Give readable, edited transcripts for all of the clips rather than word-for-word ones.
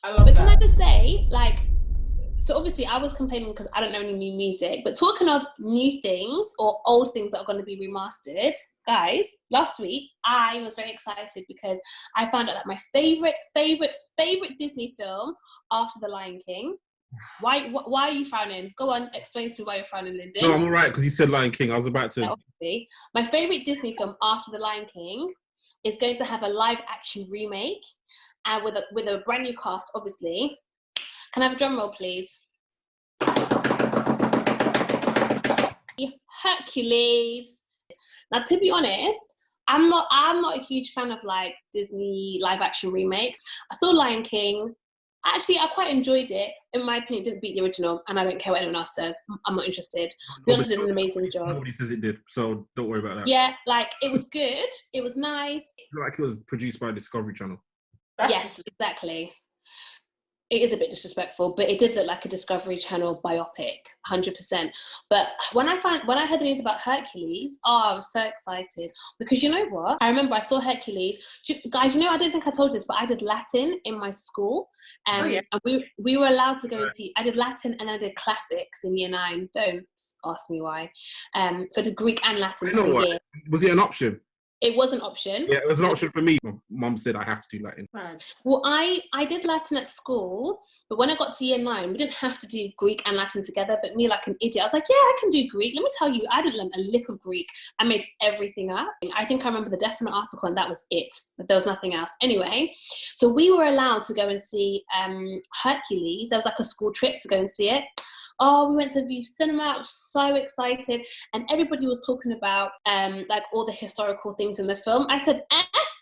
I love But that. can I just say, like, so obviously I was complaining because I don't know any new music, but talking of new things or old things that are going to be remastered, guys, last week I was very excited because I found out that my favorite Disney film after The Lion King. Why are you frowning? Go on, explain to me why you're frowning, Lyndon. No, I'm all right because you said Lion King. I was about to. Yeah, obviously, my favorite Disney film after The Lion King is going to have a live action remake, and with a brand new cast, obviously. Can I have a drum roll, please? Hercules. Now, to be honest, I'm not a huge fan of like Disney live action remakes. I saw Lion King. Actually, I quite enjoyed it. In my opinion, it didn't beat the original, and I don't care what anyone else says. I'm not interested. Beyonce did an amazing job. Nobody says it did, so don't worry about that. Yeah, like it was good. It was nice. Like it was produced by Discovery Channel. Yes, exactly. It is a bit disrespectful, but it did look like a Discovery Channel biopic, 100%. But when I heard the news about Hercules, I was so excited because you know what? I remember I saw Hercules. Guys, I don't think I told you this, but I did Latin in my school, and we were allowed to go and see. I did Latin and I did classics in year 9. Don't ask me why. So I did Greek and Latin for a year. Was it an option? It was an option. Yeah, it was an option for me. My mum said I have to do Latin. Well, I did Latin at school, but when I got to year 9, we didn't have to do Greek and Latin together, but me like an idiot, I was like, yeah, I can do Greek. Let me tell you, I didn't learn a lick of Greek. I made everything up. I think I remember the definite article and that was it, but there was nothing else. Anyway, so we were allowed to go and see Hercules. There was like a school trip to go and see it. Oh, we went to View Cinema. I was so excited. And everybody was talking about like all the historical things in the film. I said,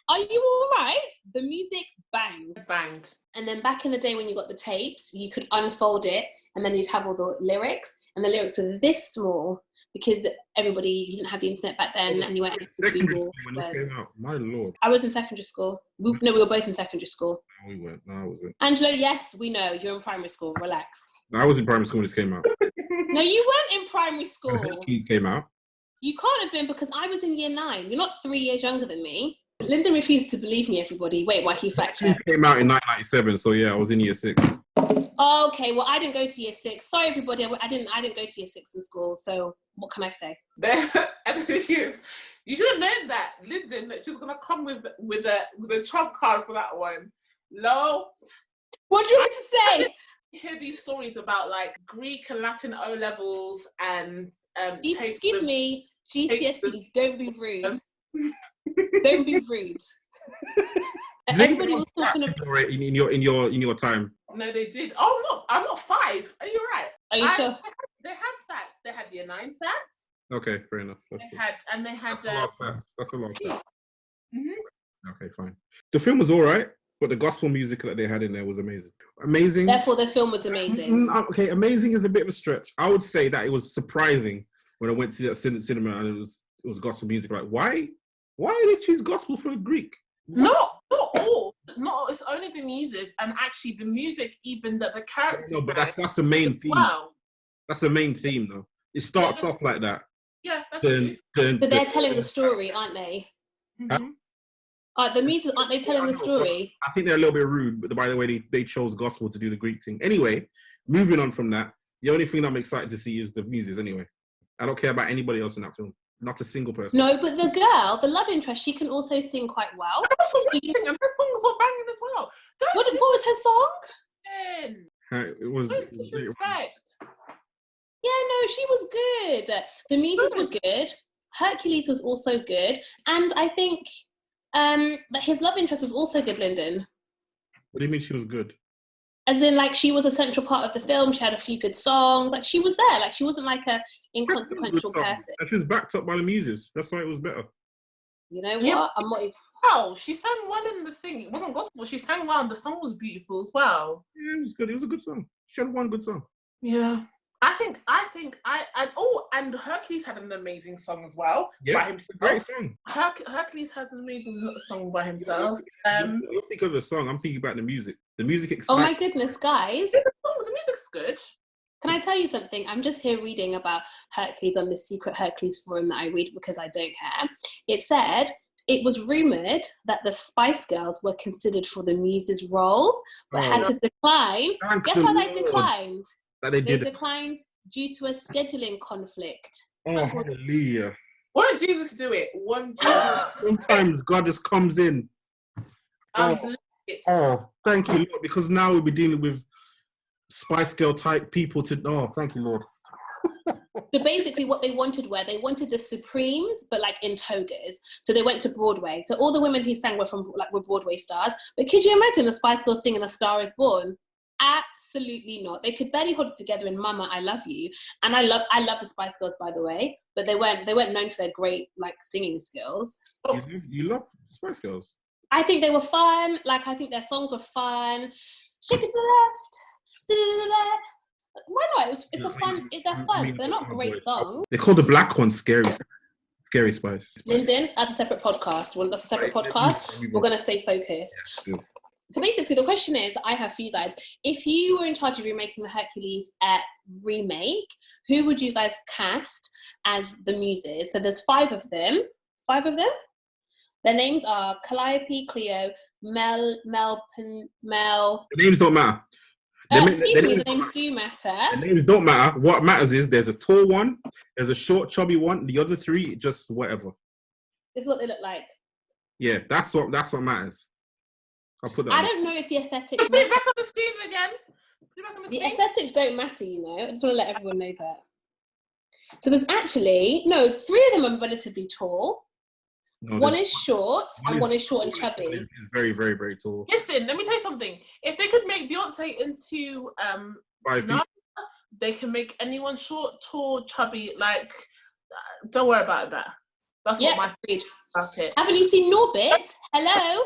are you all right? The music banged. And then back in the day when you got the tapes, you could unfold it and then you'd have all the lyrics. And the lyrics were this small because you didn't have the internet back then and you went secondary school when this came out. My lord. I was in secondary school. We were both in secondary school. No, we weren't. No, I wasn't. Angelo, yes, we know. You're in primary school. Relax. No, I was in primary school when this came out. No, you weren't in primary school. Hercules came out. You can't have been because I was in year 9. You're not 3 years younger than me. Lyndon refuses to believe me, everybody. Wait, why he fact checked? Came out in 1997, so yeah, I was in year 6. Okay, well, I didn't go to year 6. Sorry, everybody, I didn't go to year 6 in school. So what can I say? And she is. You should have known that, Lyndon, that she was gonna come with a trump card for that one. No. What do you want to say? Hear these stories about like Greek and Latin O levels and excuse me, GCSEs. Don't be rude. Don't be rude. Everybody was talking about in your time. No, they did. Oh look, I'm not 5. Are you right? Are you sure? They had stats. They had year 9 stats. Okay, fair enough. They had That's a lot of stats. That's a lot of stats. Mm-hmm. Okay, fine. The film was all right, but the gospel music that they had in there was amazing. Amazing. Therefore, the film was amazing. Okay, amazing is a bit of a stretch. I would say that it was surprising when I went to that cinema and it was gospel music. Like, why did they choose gospel for Greek? Not all. Not. It's only the Muses, and actually the music, even that the characters. No, but that's the main theme. Wow. That's the main theme, though. It starts off like that. Yeah, that's true. But they're telling the story, aren't they? Mm-hmm. The Muses, aren't they telling the story? I think they're a little bit rude, but by the way, they chose gospel to do the Greek thing. Anyway, moving on from that, the only thing I'm excited to see is the Muses. Anyway, I don't care about anybody else in that film. Not a single person. No, but the girl, the love interest, she can also sing quite well. That's what I'm thinking. Her songs were banging as well. What was her song? It was. Don't disrespect. Yeah, no, she was good. The Muses were good. Hercules was also good, and I think that his love interest was also good. Lyndon. What do you mean she was good? As in, like, she was a central part of the film. She had a few good songs. Like, she was there. Like, she wasn't like a inconsequential person. And she was backed up by the Muses. That's why it was better. You know what? I'm not even. Oh, she sang well in the thing. It wasn't gospel. She sang well, and the song was beautiful as well. Yeah, it was good. It was a good song. She had one good song. Yeah. And Hercules had an amazing song as well by himself. Great song. Hercules has an amazing song by himself. I don't think of the song. I'm thinking about the music. The music excites. Oh my goodness, guys! Yeah, the music's good. Can I tell you something? I'm just here reading about Hercules on this secret Hercules forum that I read because I don't care. It said it was rumoured that the Spice Girls were considered for the Muses roles, but had to decline. Guess why they declined? That they did. They declined due to a scheduling conflict. Oh, hallelujah. Won't Jesus do it? Won't Jesus? Sometimes God just comes in. Oh, thank you, Lord, because now we'll be dealing with Spice Girl type people to... Oh, thank you, Lord. So basically what they wanted the Supremes, but like in togas. So they went to Broadway. So all the women who sang were Broadway stars. But could you imagine the Spice Girls singing A Star Is Born? Absolutely not. They could barely hold it together in Mama, I Love You. And I love the Spice Girls, by the way, but they weren't known for their great like singing skills. You love Spice Girls? I think they were fun. Like, I think their songs were fun. Shake it to the left, to the left. Why not? They're fun. But they're not great songs. They call the black one Scary Spice. Lyndon, that's a separate podcast. We're going to stay focused. Yeah, so basically, the question is, I have for you guys, if you were in charge of remaking the Hercules remake, who would you guys cast as the Muses? So there's 5 of them. 5 of them? Their names are Calliope, Cleo, Mel. The names don't matter. The names do matter. The names don't matter. What matters is there's a tall one, there's a short, chubby one. The other 3, just whatever. This is what they look like. Yeah, that's what matters. I'll put that. I don't know if the aesthetics. Put it back on the screen again. The aesthetics don't matter, you know. I just want to let everyone know that. So there's actually 3 of them are relatively tall. No, one is short and one is short and chubby. It's very, very, very tall. Listen, let me tell you something. If they could make Beyonce into they can make anyone short, tall, chubby. Like, don't worry about that. That's what my feed about it. Haven't you seen Norbit? Hello.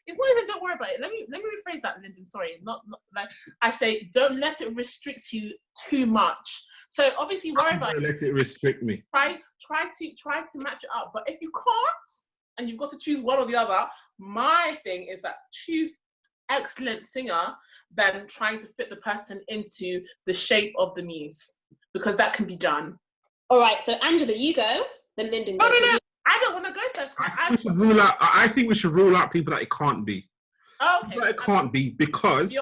It's not even. Don't worry about it. Let me rephrase that, Lyndon. Sorry, not like I say. Don't let it restrict you too much. So obviously, worry about it. Let it restrict me. Try to match it up. But if you can't, and you've got to choose one or the other, my thing is that choose excellent singer than trying to fit the person into the shape of the muse, because that can be done. All right. So Angela, you go. Then Lyndon goes. No. I don't want to go first. I think we should rule out people that it can't be. Oh, okay. That it can't be because,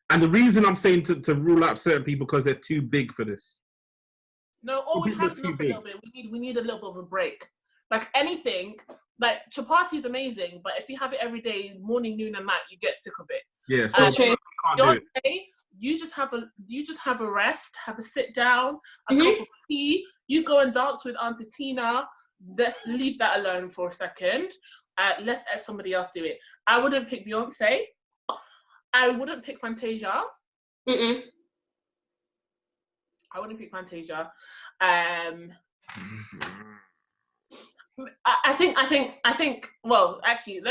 and the reason I'm saying to rule out certain people because they're too big for this. No, or we have enough a little bit. We need a little bit of a break. Like anything, like chapati is amazing, but if you have it every day, morning, noon, and night, you get sick of it. Yeah, so true. You just have a rest, have a sit down, a cup of tea. You go and dance with Auntie Tina. Let's leave that alone for a second. Let's let somebody else do it. I wouldn't pick Beyonce. I wouldn't pick Fantasia. I wouldn't pick Fantasia. I think. Well, actually,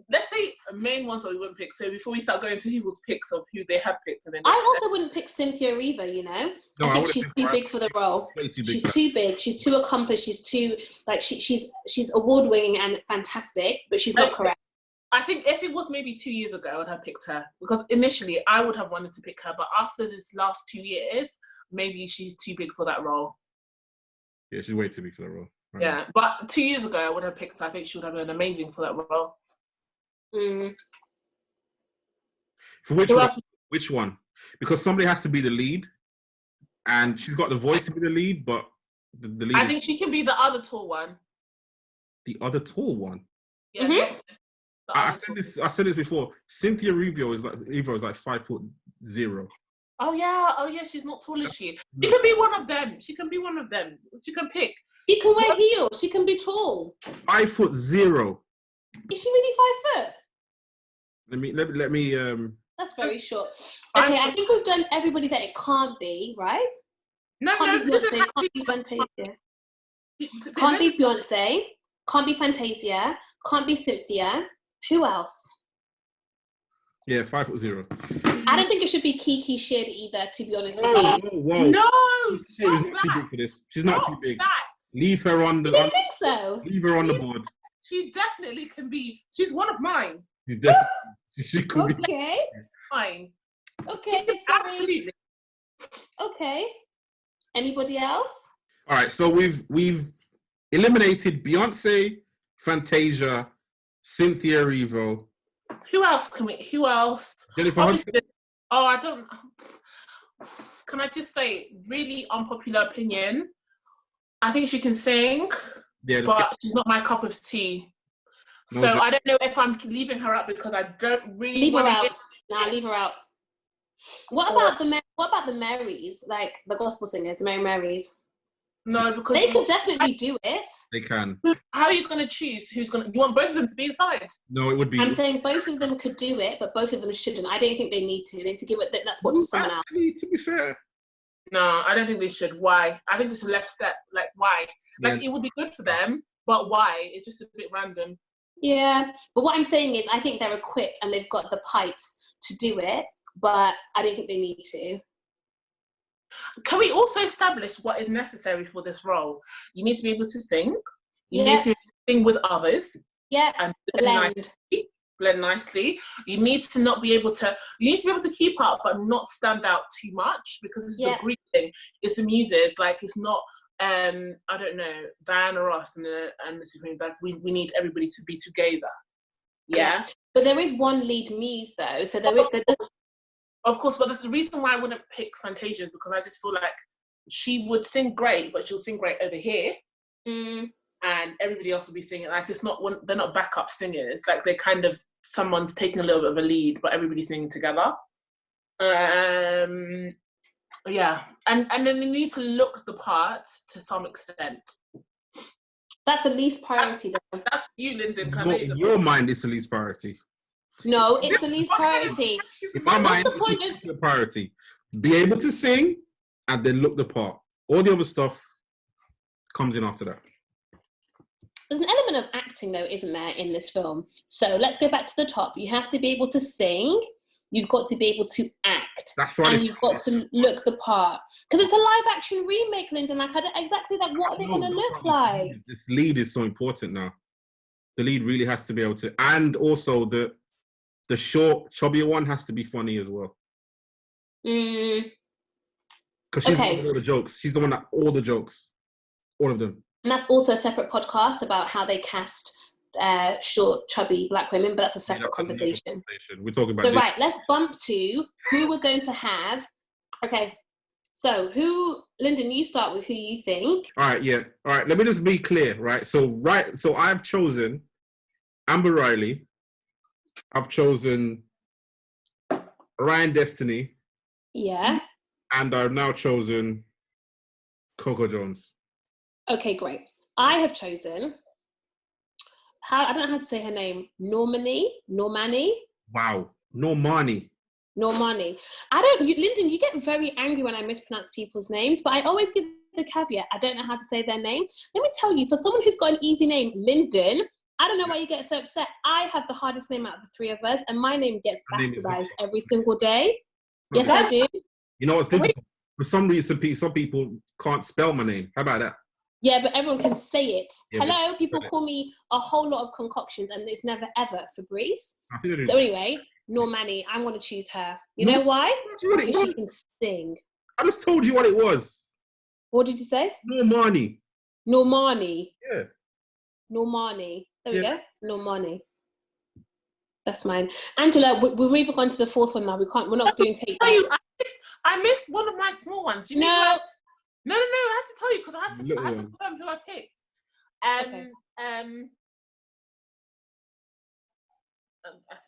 let's say main ones that we wouldn't pick. So before we start going to people's picks of who they have picked, and then I also wouldn't pick Cynthia either. You know, no, I think she's too big for the role. She's too big. She's too accomplished. She's too she's award winning and fantastic, but she's not correct. I think if it was maybe 2 years ago, I would have picked her because initially I would have wanted to pick her, but after this last 2 years, maybe she's too big for that role. Yeah, she's way too big for that role. Right. Yeah, but 2 years ago, I would have picked her. I think she would have been amazing for that role. For which one? Because somebody has to be the lead, and she's got the voice to be the lead, but the lead. I think she can be the other tall one. The other tall one. Yeah. I said this before. Cynthia Erivo is like 5'0". Oh yeah. She's not tall as she. She can be one of them. She can pick. She can wear heels. She can be tall. 5'0". Is she really 5 foot? Let me. That's very short. Okay, I think we've done everybody that it can't be, right? Can't be Beyonce. Can't be Fantasia. Can't be Beyonce. Can't be Fantasia. Can't be Cynthia. Who else? Yeah, 5'0". I don't think it should be Kiki Sheard either, to be honest with you. Whoa. No, she's not too big for this. She's not too big. That. Leave her on the. You don't think so? Leave her on the board. She definitely can be. She's one of mine. She's definitely. She could be. Okay. Fine. Okay. Absolutely. Okay. Anybody else? All right. So we've eliminated Beyonce, Fantasia, Cynthia Erivo. Who else can we? Who else? Jennifer Obviously, Hudson. oh, I don't. Can I just say, really unpopular opinion? I think she can sing, Yeah, but she's not my cup of tea. No So joke. I don't know if I'm leaving her out because I don't really Leave her want out. to. Nah, leave her out. What about the Marys, like the gospel singers, the Marys? No, because They could definitely do it. They can. How are you going to choose who's going to? You want both of them to be inside? No, it would be. I'm saying both of them could do it, but both of them shouldn't. I don't think they need to. They need to give it that spot to someone else. Actually, to be fair. No, I don't think they should. Why? I think it's a left step. Like, why? Like, Yeah. it would be good for them, but why? It's just a bit random. Yeah, but what I'm saying is I think they're equipped and they've got the pipes to do it, but I don't think they need to. Can we also establish what is necessary for this role? You need to be able to sing. You need to sing with others. Yeah, and blend nicely. You need to not be able to. You need to be able to keep up, but not stand out too much because it's the Greek thing. It's the Muses. Like it's not. I don't know, Diana Ross and the Supremes. Like we need everybody to be together. Yeah. But there is one lead muse though, so there is. Of course, but the reason why I wouldn't pick Fantasia is because I just feel like she would sing great, but she'll sing great over here, and everybody else will be singing. Like it's not they're not backup singers. Like they're kind of someone's taking a little bit of a lead, but everybody's singing together. Yeah, and then they need to look the part to some extent. That's the least priority. That's for you, Lyndon. In your mind, it's the least priority. No, it's the least priority. In my mind, it's the priority. Be able to sing and then look the part. All the other stuff comes in after that. There's an element of acting, though, isn't there, in this film? So let's go back to the top. You have to be able to sing. You've got to be able to act. That's right. And you've got to look the part. Because it's a live-action remake, Lyndon. Like, I don't exactly like, what are they going to look like? This lead is so important now. The lead really has to be able to... And also, the short, chubby one has to be funny as well. Because she's the one with all the jokes. She's the one that all the jokes. All of them. And that's also a separate podcast about how they cast short, chubby black women, but that's a separate conversation. We're talking about so, right, let's bump to who we're going to have. Okay, so Lyndon, you start with who you think. All right, yeah. All right, let me just be clear, right? So I've chosen Amber Riley. I've chosen Ryan Destiny. Yeah. And I've now chosen Coco Jones. Okay, great. I have chosen... I don't know how to say her name. Normani? Wow. Normani. Lyndon, you get very angry when I mispronounce people's names, but I always give the caveat, I don't know how to say their name. Let me tell you, for someone who's got an easy name, Lyndon, I don't know why you get so upset. I have the hardest name out of the three of us, and my name gets bastardized every single day. Yes, I do. You know what's difficult? For some reason, some people can't spell my name. How about that? Yeah, but everyone can say it. Yeah, hello, people call me a whole lot of concoctions, and it's never ever Fabrice. So anyway, Normani, I'm going to choose her. You know why? Because she can sing. I just told you what it was. What did you say? Normani. Yeah. Normani. There we go. Normani. That's mine. Angela, we're moving on to the fourth one now. We're not doing take backs. I missed one of my small ones. No, I had to tell you because I had to confirm who I picked. I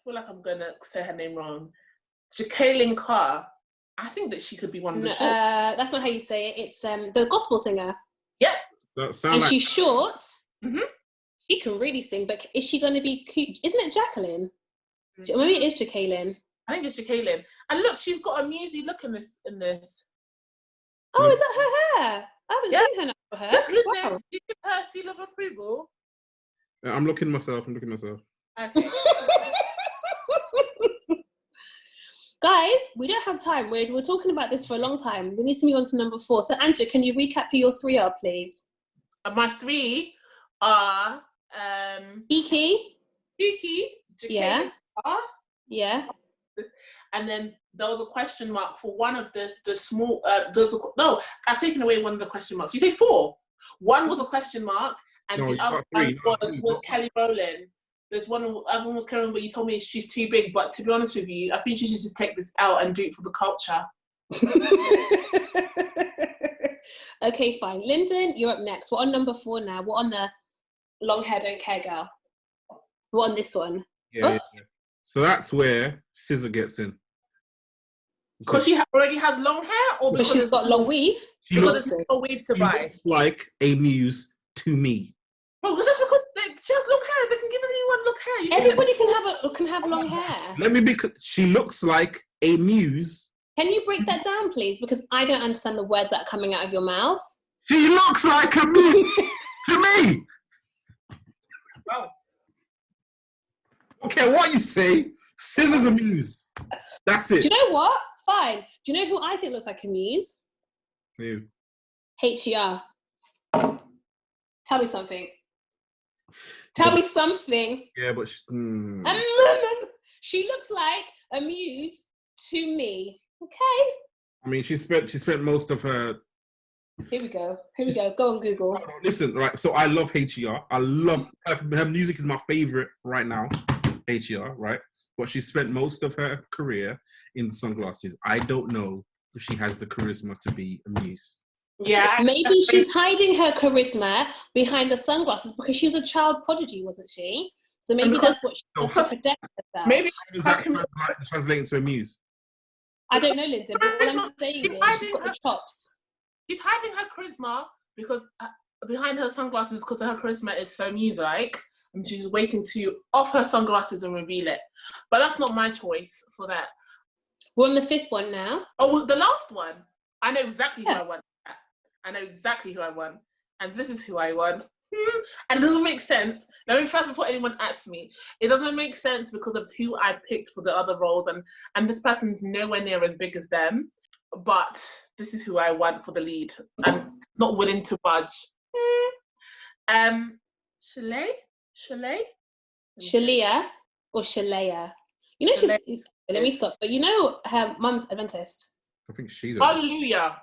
feel like I'm gonna say her name wrong. Jacqueline Carr. I think that she could be one of the short. That's not how you say it. It's the gospel singer. Yep. She's short. Mm-hmm. She can really sing, but is she going to be cute? Isn't it Jacqueline? Mm-hmm. Maybe it is Jacqueline. I think it's Jacqueline. And look, she's got a musy look in this. Oh, is that her hair? I haven't seen her now for her. Look, wow. Did you give her a seal of approval? I'm looking myself. Okay. Guys, we don't have time. We're talking about this for a long time. We need to move on to number 4. So, Angela, can you recap who your 3 are, please? My 3 are... Kiki, Jacqueline Carr. Yeah. And then there was a question mark for one of the small... no, I've taken away one of the question marks. You say 4. One was a question mark, and No, the you other got one three. No, was Kelly Rowland. There's one other one was Kelly Rowland, but you told me she's too big. But to be honest with you, I think she should just take this out and do it for the culture. Okay, fine. Lyndon, you're up next. We're on number 4 now. We're on the long hair, don't care girl. We're on this one. Yeah. So that's where Scissor gets in. Because she already has long hair, or because she's got long weave. She looks like a Muse to me. Well, that's because she has long hair. They can give anyone long hair. Everybody can have long hair. Let me be. She looks like a Muse. Can you break that down, please? Because I don't understand the words that are coming out of your mouth. She looks like a Muse to me. Wow. Okay, what you say? Scissor's a Muse. That's it. Do you know what? Fine. Do you know who I think looks like a Muse? Who? HER. Tell me something. Tell me something. Yeah, but she looks like a Muse to me. Okay. I mean, she spent most of her. Here we go. Go on Google. Listen, right. So I love HER. I love her music is my favorite right now. HER, right? But she spent most of her career in sunglasses. I don't know if she has the charisma to be a Muse. Yeah, maybe she's hiding her charisma behind the sunglasses because she was a child prodigy, wasn't she? So maybe that's what she does to protect herself. Maybe does that translate into a Muse? I don't know, Lindsay, but what I'm saying is she's got the chops. She's hiding her charisma because behind her sunglasses because her charisma is so Muse-like, and she's waiting to off her sunglasses and reveal it. But that's not my choice for that. We're on the 5th one now. Oh, well, the last one. I know exactly who I want. I know exactly who I want. And this is who I want. And it doesn't make sense. Let me first, before anyone asks me, it doesn't make sense because of who I've picked for the other roles. And this person's nowhere near as big as them. But this is who I want for the lead. I'm not willing to budge. Shalia? Shalia or Shalea? You know, she's... Let me stop. But you know her mum's Adventist. I think she's... Hallelujah.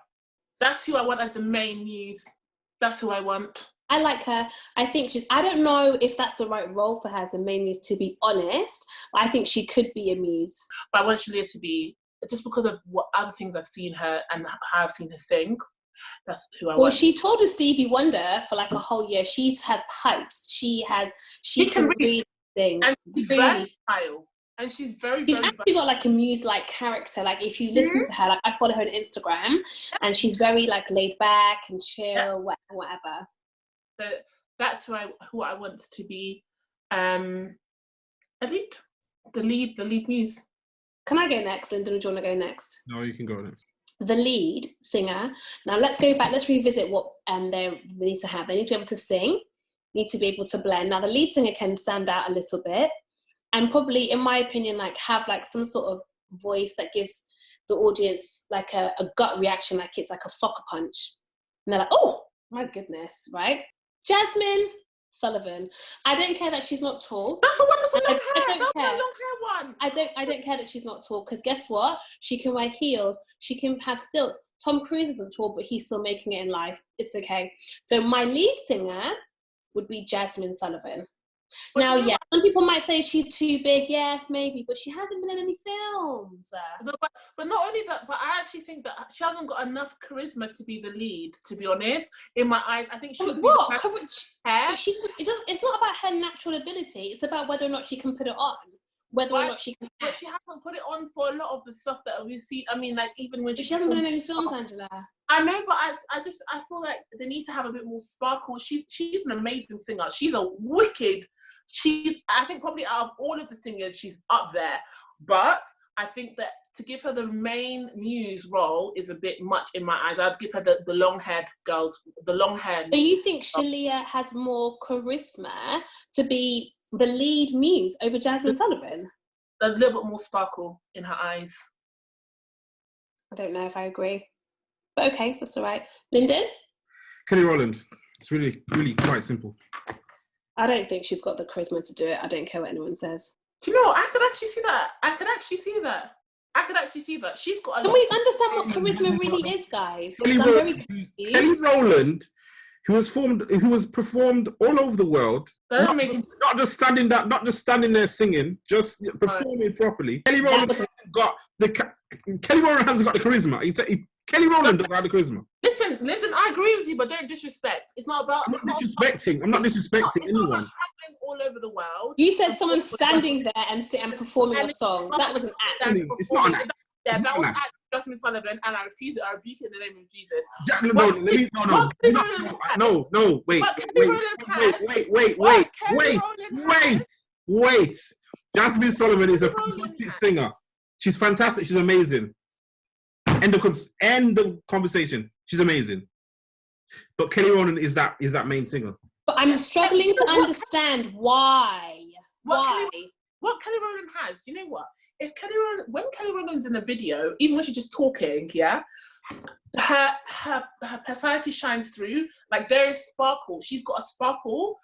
That's who I want as the main Muse. That's who I want. I like her. I think she's... I don't know if that's the right role for her as the main Muse, to be honest. But I think she could be a Muse. But I want Shalia to be... Just because of what other things I've seen her and how I've seen her sing. That's who I want. Well, she told us Stevie Wonder for like a whole year. She has pipes. She can really sing. And she's versatile. And she's very, she's actually got like a Muse-like character. Like if you listen to her, like I follow her on Instagram, and she's very like laid back and chill, whatever. So that's who I want to be. The lead Muse. Can I go next, Lyndon, or do you want to go next? No, you can go next. The lead singer. Now let's go back. Let's revisit what they need to have. They need to be able to sing. Need to be able to blend. Now the lead singer can stand out a little bit. And probably, in my opinion, like have like some sort of voice that gives the audience like a gut reaction, like it's like a soccer punch. And they're like, oh, my goodness, right? Jasmine Sullivan. I don't care that she's not tall. That's the one that's long hair. I don't care. Long hair one. I don't care that she's not tall, because guess what? She can wear heels. She can have stilts. Tom Cruise isn't tall, but he's still making it in life. It's okay. So my lead singer would be Jasmine Sullivan. But now, yeah, some people might say she's too big. Yes, maybe, but she hasn't been in any films. But not only that, but I actually think that she hasn't got enough charisma to be the lead. To be honest, in my eyes, I think she'll be the hair. It's not about her natural ability. It's about whether or not she can put it on. Whether or not she can. But she hasn't put it on for a lot of the stuff that we've seen. I mean, like even when she hasn't been in any films, Angela. I know, but I feel like they need to have a bit more sparkle. She's an amazing singer. She's a wicked. I think probably out of all of the singers, she's up there. But I think that to give her the main Muse role is a bit much in my eyes. I'd give her the long-haired girls, the long hair. Do you think Shalia has more charisma to be the lead Muse over Jasmine Sullivan? A little bit more sparkle in her eyes. I don't know if I agree. But okay, that's all right. Lyndon? Kelly Rowland. It's really, really quite simple. I don't think she's got the charisma to do it. I don't care what anyone says. Do you know, I could actually see that. She's got a lot. Can we understand what charisma really is, guys? Kelly Rowland, who was performed all over the world. Not just standing there singing, just performing properly. Kelly Rowland hasn't got the charisma. Kelly Rowland doesn't have the charisma. Listen, Lyndon, I agree with you, but don't disrespect. It's not about. I'm not disrespecting anyone. It's not about traveling all over the world. You said someone standing there and performing a song. That was an act. It's not an act. Yeah, that was act. Jasmine Sullivan, and I refuse it. I rebuke it in the name of Jesus. Wait. Jasmine Sullivan is a fantastic singer. She's fantastic. She's amazing. End of conversation. She's amazing. But Kelly Rowland is that main singer. But I'm struggling to understand why. What Kelly Rowland has, you know what? When Kelly Rowland's in a video, even when she's just talking, yeah, her personality shines through. Like there is sparkle. She's got a sparkle.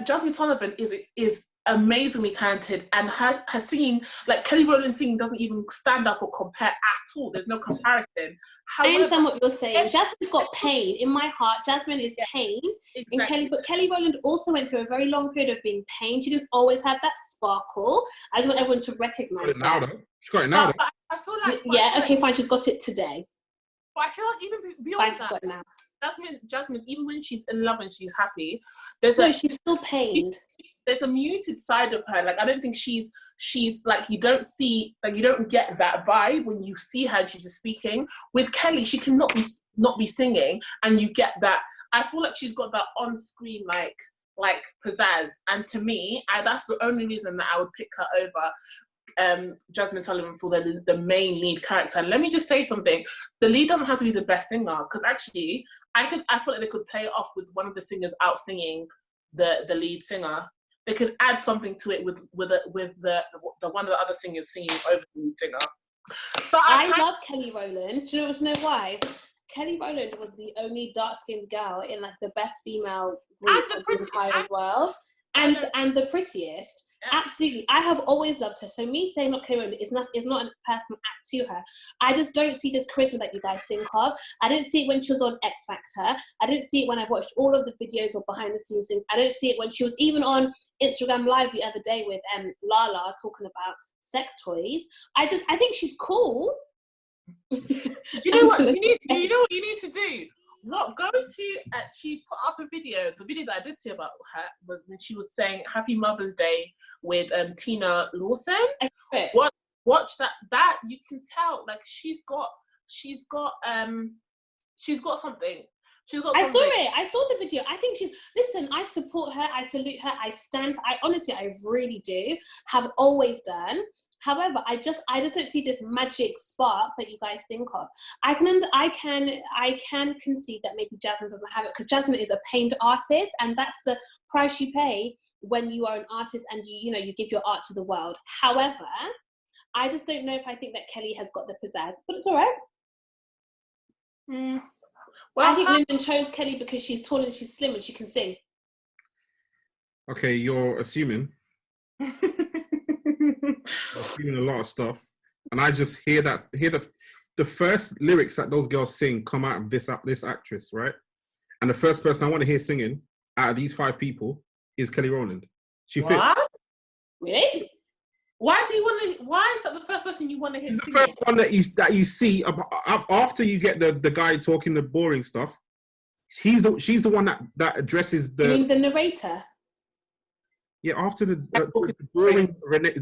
Jasmine Sullivan is amazingly talented, and her singing, like Kelly Rowland singing, doesn't even stand up or compare at all. There's no comparison. However, I understand what you're saying. Jasmine's got pain. In my heart, Jasmine is pained. Exactly. But Kelly Rowland also went through a very long period of being pained. She didn't always have that sparkle. I just want everyone to recognise that. She's got it now. But I feel like okay, fine. She's got it today. But I feel like even beyond that, Jasmine, even when she's in love and she's happy, she's still pained. There's a muted side of her. Like I don't think she's like you don't get that vibe when you see her and she's just speaking. With Kelly, she cannot be singing, and you get that. I feel like she's got that on screen like pizzazz, and to me, that's the only reason that I would pick her over Jasmine Sullivan for the main lead character. And let me just say something: the lead doesn't have to be the best singer, because actually, I feel like they could play it off with one of the singers out singing the lead singer. They could add something to it with the one of the other singers singing over the lead singer. But I love Kelly Rowland. Do you know why? Kelly Rowland was the only dark-skinned girl in like the best female group of the entire world. And the prettiest. Yeah. Absolutely. I have always loved her. So me saying not Kelly Rowland is not a personal act to her. I just don't see this charisma that you guys think of. I didn't see it when she was on X Factor. I didn't see it when I watched all of the videos or behind the scenes things. I don't see it when she was even on Instagram Live the other day with Lala talking about sex toys. I think she's cool. You know what you need to do? She put up a video. The video that I did see about her was when she was saying Happy Mother's Day with Tina Lawson. Watch that. That you can tell, like she's got something. I saw it. I saw the video. I think listen, I support her. I salute her. I really do. Have always done. However, I just don't see this magic spark that you guys think of. I can concede that maybe Jasmine doesn't have it, because Jasmine is a pained artist, and that's the price you pay when you are an artist and you give your art to the world. However, I just don't know if I think that Kelly has got the pizzazz, but it's all right. Well, I think Lyndon chose Kelly because she's tall and she's slim and she can sing. Okay, you're assuming. Assuming a lot of stuff, and I just hear the first lyrics that those girls sing come out of this actress, right? And the first person I want to hear singing out of these 5 people is Kelly Rowland. She fits. Wait. Why is that the first person you want to hear singing? The first one that you see after you get the guy talking the boring stuff. She's the one that addresses the. You mean the narrator? Yeah, after the boring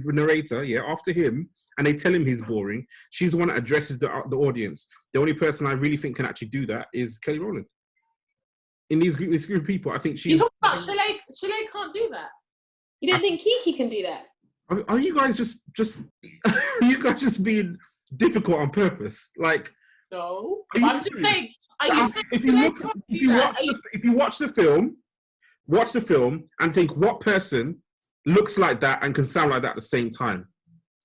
narrator, after him, and they tell him he's boring, she's the one that addresses the audience. The only person I really think can actually do that is Kelly Rowland. In this group of people, I think she's... You talking about Shaleigh can't do that? You don't think Kiki can do that? Are you guys just you guys just being difficult on purpose? Like... No. I'm just saying... If you watch the film... Watch the film and think what person looks like that and can sound like that at the same time,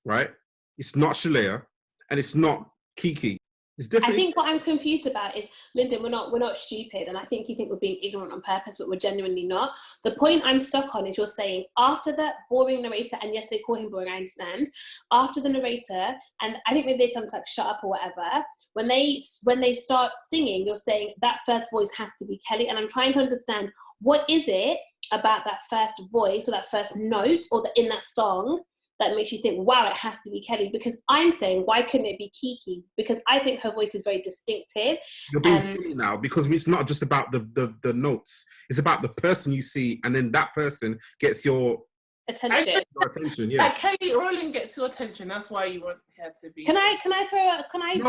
right? It's not Shaleigh and it's not Kiki. It's different. I think what I'm confused about is, Lyndon, we're not stupid, and I think you think we're being ignorant on purpose, but we're genuinely not. The point I'm stuck on is you're saying after the boring narrator, and yes, they call him boring, I understand. After the narrator, and I think maybe they tell him to like shut up or whatever. When they start singing, you're saying that first voice has to be Kelly, and I'm trying to understand what is it about that first voice or that first note or in that song that makes you think, wow, it has to be Kelly. Because I'm saying, why couldn't it be Kiki? Because I think her voice is very distinctive. You're being silly now, because it's not just about the notes. It's about the person you see, and then that person gets your attention. Yeah. Like Kelly Rowland gets your attention. That's why you want her to be. Can I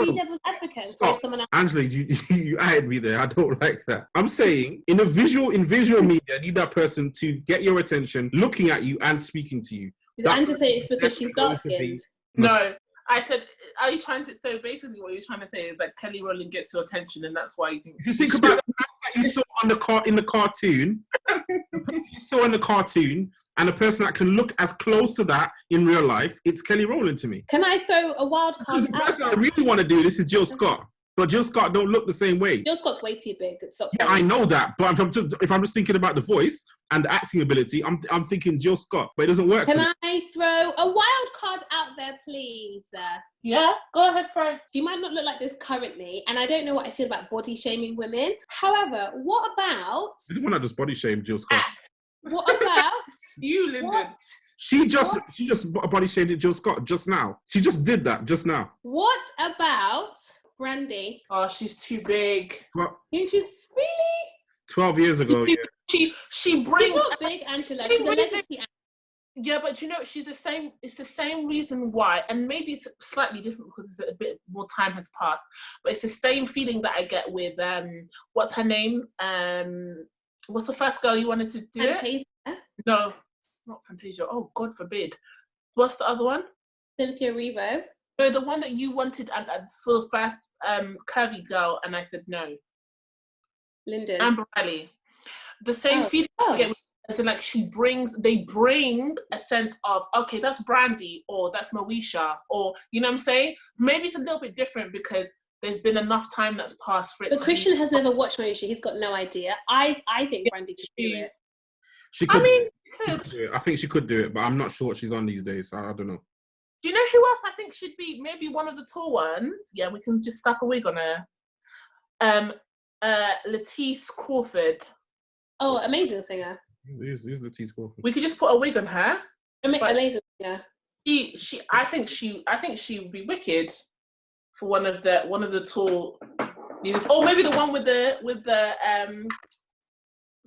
be devil's advocate? Stop. Someone else? Angela, you added me there. I don't like that. I'm saying in visual media, I need that person to get your attention, looking at you and speaking to you. I'm just saying it's because she's dark skinned. No, I said, are you trying to? So basically, what you're trying to say is that Kelly Rowland gets your attention, and that's why you think. If you think about the person that you saw in the cartoon, the person you saw in the cartoon, and the person that can look as close to that in real life, it's Kelly Rowland to me. Can I throw a wild card? Because the person I really want to do this is Jill Scott. But Jill Scott don't look the same way. Jill Scott's way too big. Yeah, I know that. But if I'm just thinking about the voice and the acting ability, I'm thinking Jill Scott. But it doesn't work. Can I throw a wild card out there, please? Yeah, go ahead, Fred. She might not look like this currently, and I don't know what I feel about body shaming women. However, what about... This is one that just body shamed Jill Scott. What about... you, Lyndon? What? She just body shamed Jill Scott just now. She just did that just now. What about... Brandy? Oh, she's too big. What? You think she's really 12 years ago? Yeah. She brings. She's not big, Angela. She's a legacy. Yeah, but you know, she's the same. It's the same reason why, and maybe it's slightly different because it's a bit more time has passed. But it's the same feeling that I get with what's her name? What's the first girl you wanted to do Fantasia? it? No, not Fantasia. Oh, God forbid. What's the other one? Cynthia Revo. No, the one that you wanted for the first curvy girl, and I said no. Lyndon. Amber Riley. The same feeling I get with her, as in like they bring a sense of, okay, that's Brandy, or that's Moesha, or, you know what I'm saying? Maybe it's a little bit different because there's been enough time that's passed for it. But Christian has never watched Moesha. He's got no idea. I think Brandy could do it. She could. I mean, she could do it. I think she could do it, but I'm not sure what she's on these days. I don't know. Do you know who else I think should be maybe one of the tall ones? Yeah, we can just slap a wig on her. Lettice Crawford. Oh, amazing singer. Who's Lettice Crawford? We could just put a wig on her. Amazing singer. I think she would be wicked for one of the tall music. Or maybe the one with the what do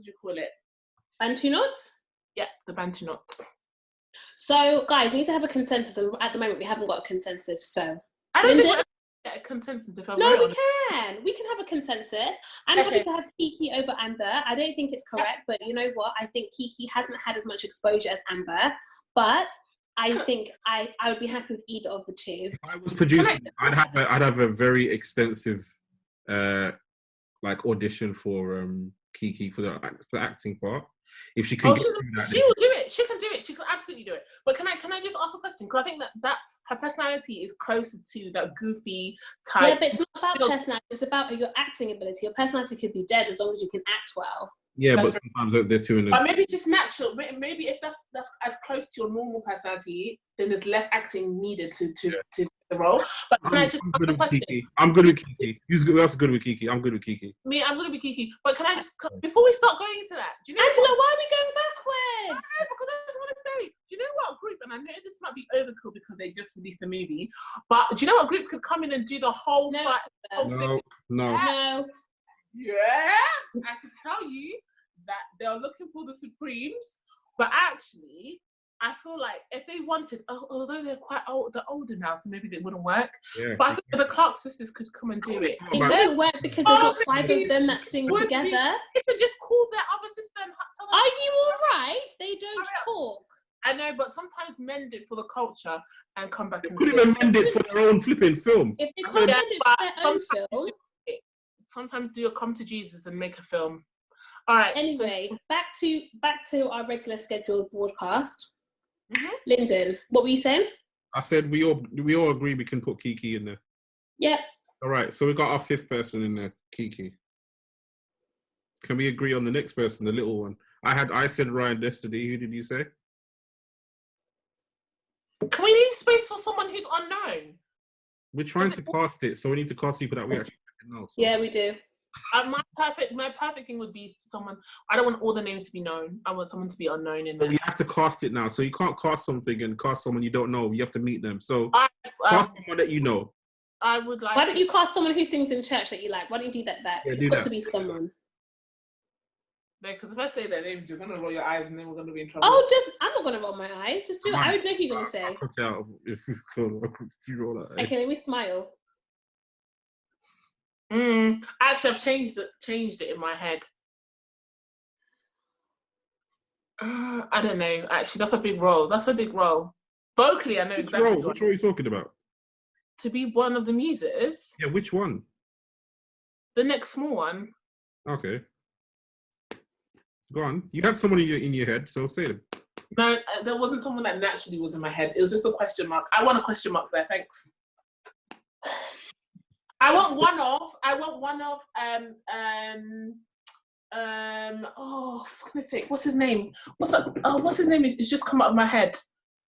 you call it? Bantu knots? Yeah, the Bantu knots. So, guys, we need to have a consensus, and at the moment, we haven't got a consensus. So, I don't think we're get a consensus. If I'm no, we can. We can have a consensus. I'm happy to have Kiki over Amber. I don't think it's correct, but you know what? I think Kiki hasn't had as much exposure as Amber, but I think I would be happy with either of the two. If I was producing, I'd have a very extensive audition for Kiki for the acting part. If she can, she will do it. She can do it. She can absolutely do it. But can I just ask a question? Because I think that her personality is closer to that goofy type. Yeah, but it's not about personality. It's about your acting ability. Your personality could be dead as long as you can act well. Yeah, but sometimes they're too in the... But maybe it's just natural. Maybe if that's as close to your normal personality, then there's less acting needed to the role. But can I just ask a question? I'm good with Kiki. Who else is good with Kiki? I'm good with Kiki. Me, I'm going to be Kiki. But can I just, before we start going into that, do you know Angela, why are we going backwards? Because I just want to say, do you know what group, and I know this might be overkill because they just released a movie, but do you know what group could come in and do the whole thing? No. Yeah, I can tell you that they're looking for the Supremes, but actually, I feel like if they wanted, although they're quite old, they're older now, so maybe it wouldn't work. Yeah. But I think the Clark sisters could come and do it. It wouldn't work because there's not 5 of them that sing together. They could just call their other sister and tell them. Are you all right? They don't talk. I know, but sometimes mend it for the culture and come back. They could even mend it for their own flipping film. If they can't mend it for their own film. Sometimes do a come to Jesus and make a film. All right. Anyway, back to our regular scheduled broadcast. Mm-hmm. Lyndon, what were you saying? I said we all agree we can put Kiki in there. Yep. All right, so we got our 5th person in there, Kiki. Can we agree on the next person, the little one? I said Ryan Destiny. Who did you say? Can we leave space for someone who's unknown? We're trying to cast it, so we need to cast people that we actually know. So. Yeah, we do. My perfect thing would be someone. I don't want all the names to be known. I want someone to be unknown in there. But we have to cast it now, so you can't cast something and cast someone you don't know. You have to meet them. So cast someone that you know. I would like. Why don't you cast someone who sings in church that you like? Why don't you do that? Yeah, It's got to be someone. No, because if I say their names, you're gonna roll your eyes, and then we're gonna be in trouble. Oh, I'm not gonna roll my eyes. Just do it. I would know who you're gonna say. I'll cut out if you roll that. Okay, let me smile. Actually, I've changed it in my head. I don't know. Actually, that's a big role. Vocally, I know exactly. Which role are you talking about? To be one of the muses. Yeah, which one? The next small one. Okay. Go on. You had someone in your head, so say them. No, there wasn't someone that naturally was in my head. It was just a question mark. I want a question mark there. Thanks. I want one of. Oh, for goodness sake, what's his name? What's his name? It's just come out of my head.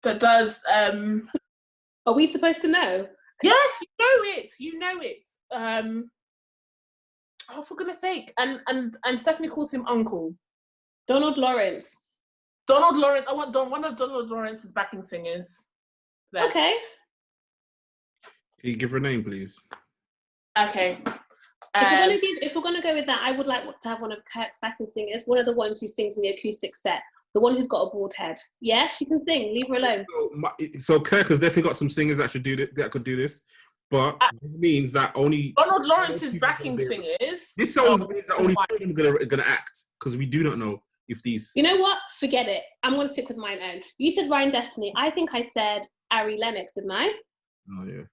That does. Are we supposed to know? Yes, you know it. Oh, for goodness sake! And Stephanie calls him Uncle. Donald Lawrence. I want one of Donald Lawrence's backing singers. There. Okay. Can you give her a name, please? Okay. If we're gonna go with that, I would like to have one of Kirk's backing singers, one of the ones who sings in the acoustic set, the one who's got a bald head. Yeah, she can sing. Leave her alone. So Kirk has definitely got some singers that could do this, but this means that only Donald Lawrence's backing singers. This song means that only 2 of them are gonna act because we do not know if these. You know what? Forget it. I'm gonna stick with mine own. You said Ryan Destiny. I think I said Ari Lennox, didn't I? Oh yeah.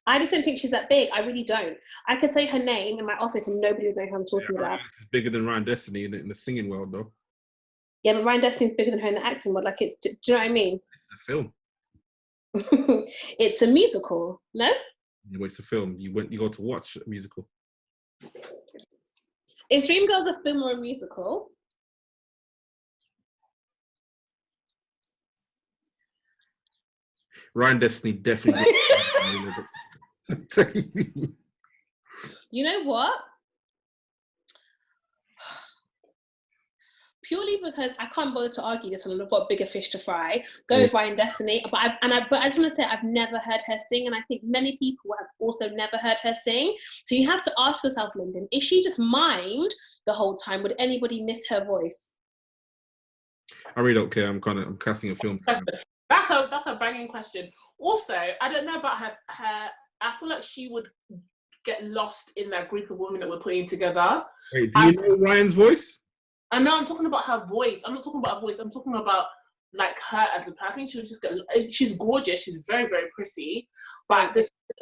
I just don't think she's that big. I really don't. I could say her name in my office and nobody would know who I'm talking about. She's bigger than Ryan Destiny in the singing world, though. Yeah, but Ryan Destiny's bigger than her in the acting world. Like, do you know what I mean? It's a film. It's a musical, no? Yeah, well, it's a film. You go to watch a musical. Is Dreamgirls a film or a musical? Ryan Destiny definitely. You know what? Purely because I can't bother to argue this one, and I've got bigger fish to fry. Go with Ryan Destiny, but I just want to say I've never heard her sing, and I think many people have also never heard her sing. So you have to ask yourself, Lyndon, is she just mimed the whole time? Would anybody miss her voice? I really don't care. I'm casting a film. That's a banging question. Also, I don't know about her. I feel like she would get lost in that group of women that we're putting together. Wait, do you know Ryan's voice? I know. I'm talking about her voice. I'm not talking about her voice. I'm talking about like her as a person. I think she would just get. She's gorgeous. She's very, very pretty. But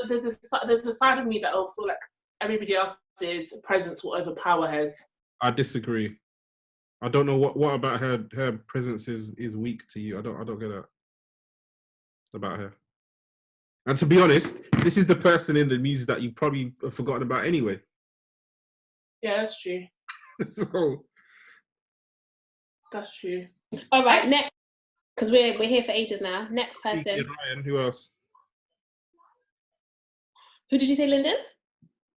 there's a side of me that will feel like everybody else's presence will overpower hers. I disagree. I don't know what about her presence is weak to you. I don't get that about her. And to be honest, this is the person in the music that you probably have forgotten about anyway. Yeah, that's true. So that's true. All right, next, because we're here for ages now. Next person. Ryan, who else? Who did you say, Lyndon?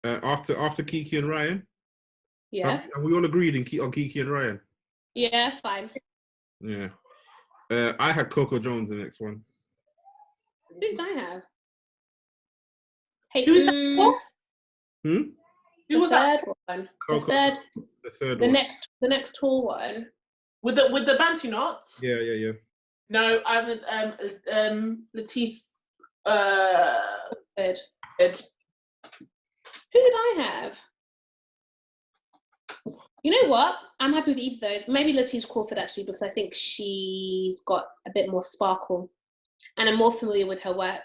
After Kiki and Ryan. Yeah. Have we all agreed on Kiki and Ryan? Yeah, fine. Yeah. I had Coco Jones the next one. Who did I have? Hey, who was that for? Who was that one? Coco, the third one. The next tall one. With the bantu knots? Yeah. No, I'm with Lettice. Third. Who did I have? You know what? I'm happy with either of those. Maybe Lettice Crawford, actually, because I think she's got a bit more sparkle. And I'm more familiar with her work.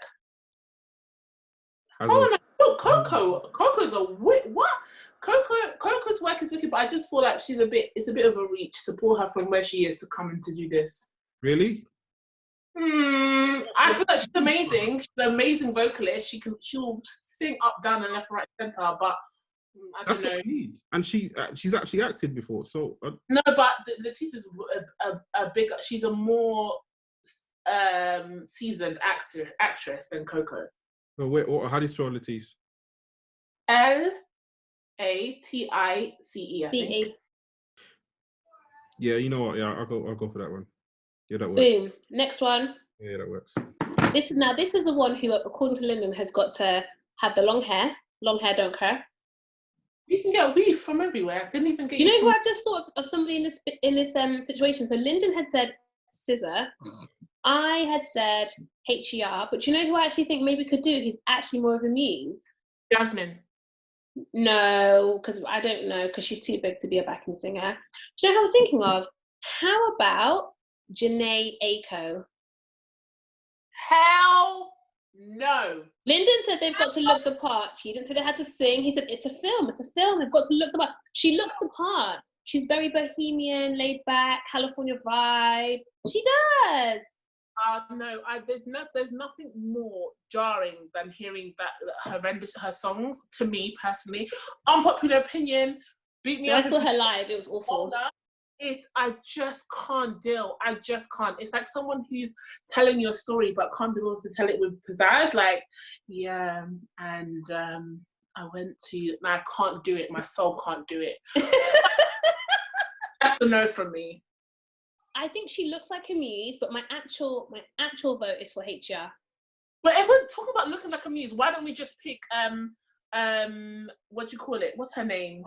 Coco's a what? Coco's work is wicked, but I just feel like it's a bit of a reach to pull her from where she is to come in to do this. Really? I I feel like she's amazing. She's an amazing vocalist. She'll sing up, down, and left, right, center. But I don't know. And she's actually acted before. So no, but Letitia's a bigger. She's a more seasoned actress than Coco. Oh, wait, how do you spell Letice? Latice. I think. Yeah, you know what? Yeah, I'll go for that one. Yeah, that works. Boom. Next one. Yeah, that works. This is the one who, according to Lyndon, has got to have the long hair. Long hair, don't care. You can get weave from everywhere. I couldn't even get. Do you know who I've just thought of somebody in this situation? So Lyndon had said scissor. I had said HER, but do you know who I actually think maybe could do? He's actually more of a Muse. Jasmine. No, because I don't know, because she's too big to be a backing singer. Do you know who I was thinking of? How about Janae Aiko? Hell no. Lyndon said they've got to look the part. He didn't say they had to sing. He said it's a film. They've got to look the part. She looks the part. She's very bohemian, laid back, California vibe. She does. No, there's nothing more jarring than hearing her songs. To me personally, unpopular opinion. Beat me up. I saw her live. It was awful. I just can't deal. I just can't. It's like someone who's telling your story but can't be able to tell it with pizzazz. Like, yeah, and I went to. I can't do it. My soul can't do it. That's a no from me. I think she looks like a Muse, but my actual vote is for HR. But if we're talking about looking like a Muse, why don't we just pick what do you call it? What's her name?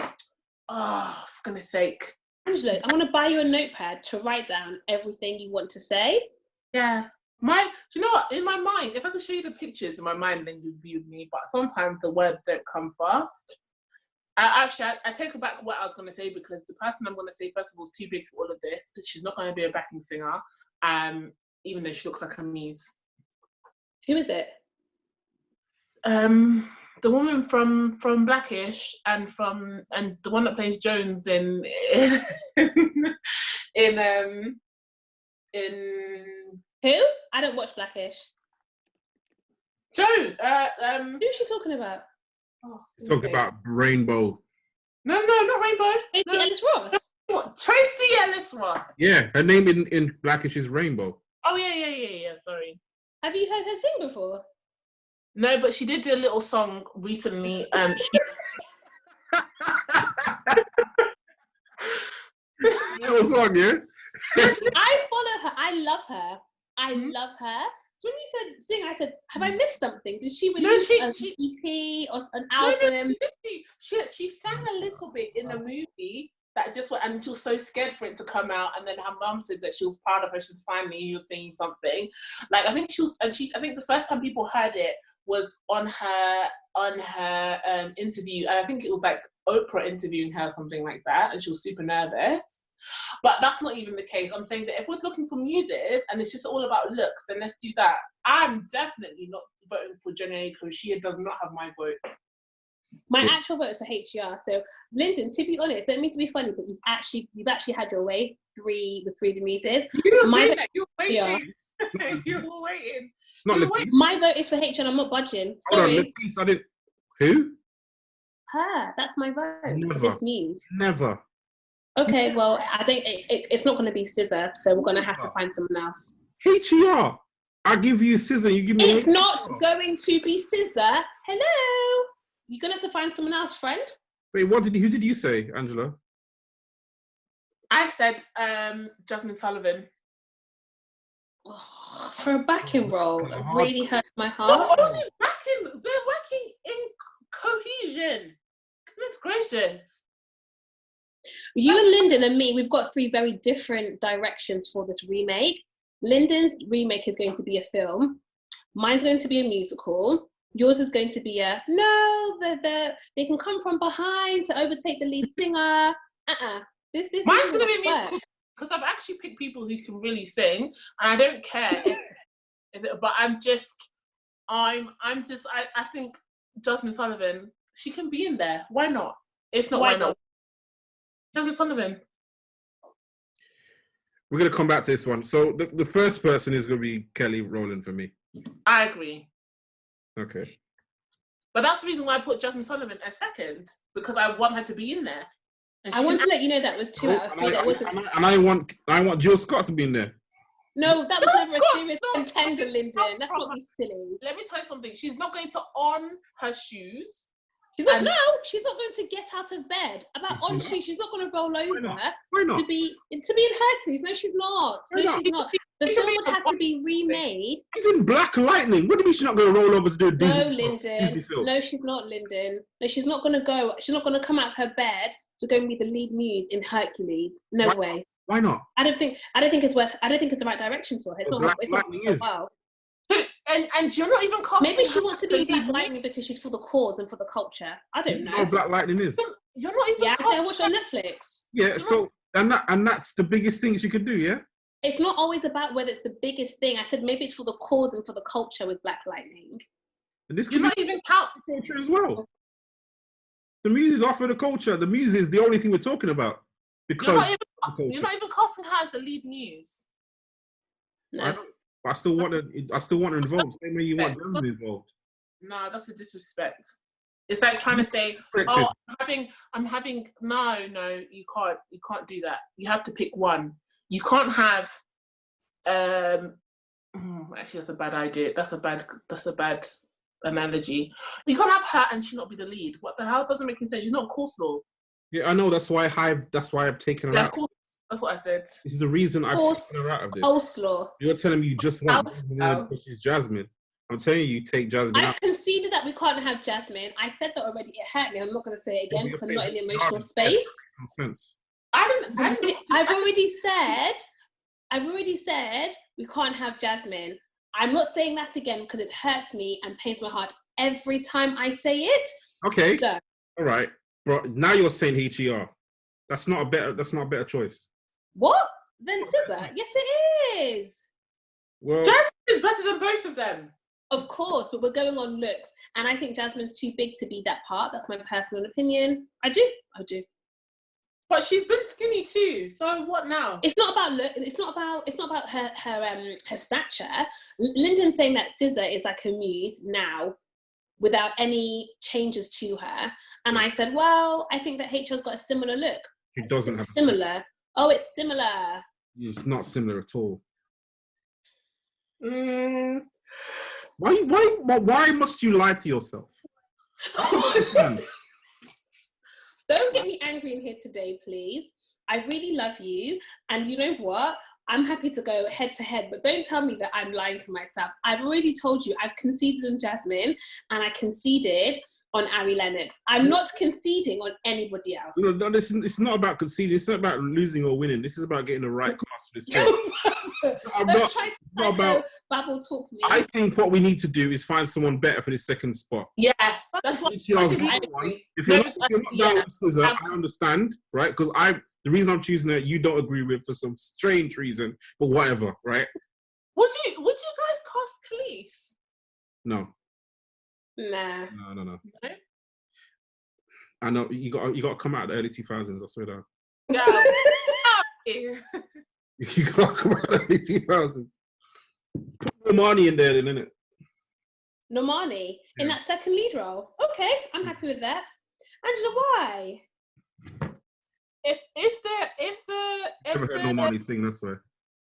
Oh, for goodness sake. Angela, I want to buy you a notepad to write down everything you want to say. Yeah. Do you know what? In my mind, if I could show you the pictures in my mind, then you'd view me. But sometimes the words don't come fast. I take back what I was going to say, because the person I'm going to say first of all is too big for all of this. She's not going to be a backing singer, even though she looks like a Muse. Who is it? The woman from Blackish and the one that plays Jones in who? I don't watch Blackish. Joan. Who is she talking about? Oh, talking about Rainbow. No, not Rainbow. Tracy Ellis Ross. What? Tracy Ellis Ross. Yeah, her name in Blackish is Rainbow. Oh yeah. Sorry. Have you heard her sing before? No, but she did do a little song recently. Little song, yeah. I follow her. I love her. Love her. So when you said sing, I said, have I missed something? Did she release an EP or an album? No, she sang a little bit in a movie that just went, and she was so scared for it to come out. And then her mum said that she was proud of her. She was finally singing something. Like, I think I think the first time people heard it was on her interview. And I think it was like Oprah interviewing her, something like that. And she was super nervous. But that's not even the case. I'm saying that if we're looking for muses and it's just all about looks, then let's do that. I'm definitely not voting for Janae Aiko. She does not have my vote. My actual vote is for HER. So, Lyndon, to be honest, don't mean to be funny, but you've actually had your way with three of the muses. You're waiting. You're waiting. My vote is for HER, and I'm not budging. Sorry. Hold on, I didn't. Who? Her. That's my vote. Never. This Muse. Never. Okay, well, I think it's not going to be Scissor, so we're going to have to find someone else. HER. I give you Scissor, you give me. It's not going to be Scissor. Hello. You're going to have to find someone else, friend. Wait, who did you say, Angela? I said Jasmine Sullivan. Oh, for a backing role, it really hurts my heart. Not only backing, they're working in cohesion. Goodness gracious. You and Lyndon and me, we've got three very different directions for this remake. Lyndon's remake is going to be a film. Mine's going to be a musical. Yours is going to be they can come from behind to overtake the lead singer. Mine's going to be a musical because I've actually picked people who can really sing, and I don't care but I think Jasmine Sullivan, she can be in there. Why not? If not, why not? Jasmine Sullivan. We're going to come back to this one. So the first person is going to be Kelly Rowland for me. I agree. Okay. But that's the reason why I put Jasmine Sullivan as second, because I want her to be in there. I want to let you know that was 2 out of 3. That wasn't. And I want Jill Scott to be in there. No, that was never a serious contender, Lyndon. That's not be silly. Let me tell you something. She's not going to on her shoes. She's not going to get out of bed. About on shoes, she's not going to roll over Why not? to be in Hercules. No, she's not. She's not. The film would have to be remade. She's in Black Lightning. What do you mean she's not going to roll over to do a Disney film? No, she's not, Lyndon. No, she's not going to go. She's not going to come out of her bed to go and be the lead muse in Hercules. No way. Why not? I don't think it's the right direction for her. It's not wow. And you're not even casting. Maybe she wants to be Black Lightning because she's for the cause and for the culture. I don't know. No, Black Lightning is. You're not even. Yeah, I watch on Netflix. Yeah, so and that's the biggest thing she could do. Yeah. It's not always about whether it's the biggest thing. I said maybe it's for the cause and for the culture with Black Lightning. And this you're not even counting culture as well. The Muses are for the culture. The Muses is the only thing we're talking about. Because you're not even casting her as the lead muse. No. I still want her involved. Same way you want Jasmine involved. No, that's a disrespect. It's like trying to say, "Oh, I'm having." No, you can't do that. You have to pick one. You can't have. Actually, that's a bad idea. That's a bad analogy. You can't have her and she not be the lead. What the hell? Doesn't make any sense. She's not coleslaw. Yeah, I know. That's why I've taken her out. That's what I said. This is the reason I've taken her out of this. Coleslaw. You're telling me you just want because she's Jasmine. I'm telling you, take Jasmine out. I've conceded that we can't have Jasmine. I said that already. It hurt me. I'm not going to say it again because I'm not in the emotional space. No sense. I've already said we can't have Jasmine. I'm not saying that again because it hurts me and pains my heart every time I say it. Okay. So. All right. But now you're saying HER. That's not a better choice. What? Then SZA? Yes, it is. Well, Jasmine is better than both of them. Of course, but we're going on looks, and I think Jasmine's too big to be that part. That's my personal opinion. I do. But she's been skinny too. So what now? It's not about look. It's not about her stature. Lyndon's saying that SZA is like a muse now, without any changes to her. And I said, well, I think that HR's got a similar look. It doesn't have similar. Oh, it's similar. It's not similar at all. Why must you lie to yourself? That's what I understand. Don't get me angry in here today, please. I really love you. And you know what? I'm happy to go head to head, but don't tell me that I'm lying to myself. I've already told you I've conceded on Jasmine and I conceded on Ari Lennox. I'm not conceding on anybody else. No, it's not about conceding. It's not about losing or winning. This is about getting the right cast for this film. Don't try to babble talk me. I think what we need to do is find someone better for this second spot. Yeah, that's what If you're not down with SZA, I understand, right? Because the reason I'm choosing her, you don't agree with for some strange reason, but whatever, right? Would you guys cast Khalees? No. Nah. No. I know you got to come out of the early 2000s. I swear that. Yeah. You got to come out of the early 2000s. Put Normani in there, then, innit? Normani in that second lead role. Okay, I'm happy with that. Angela, why? If Never heard Normani sing. That's why.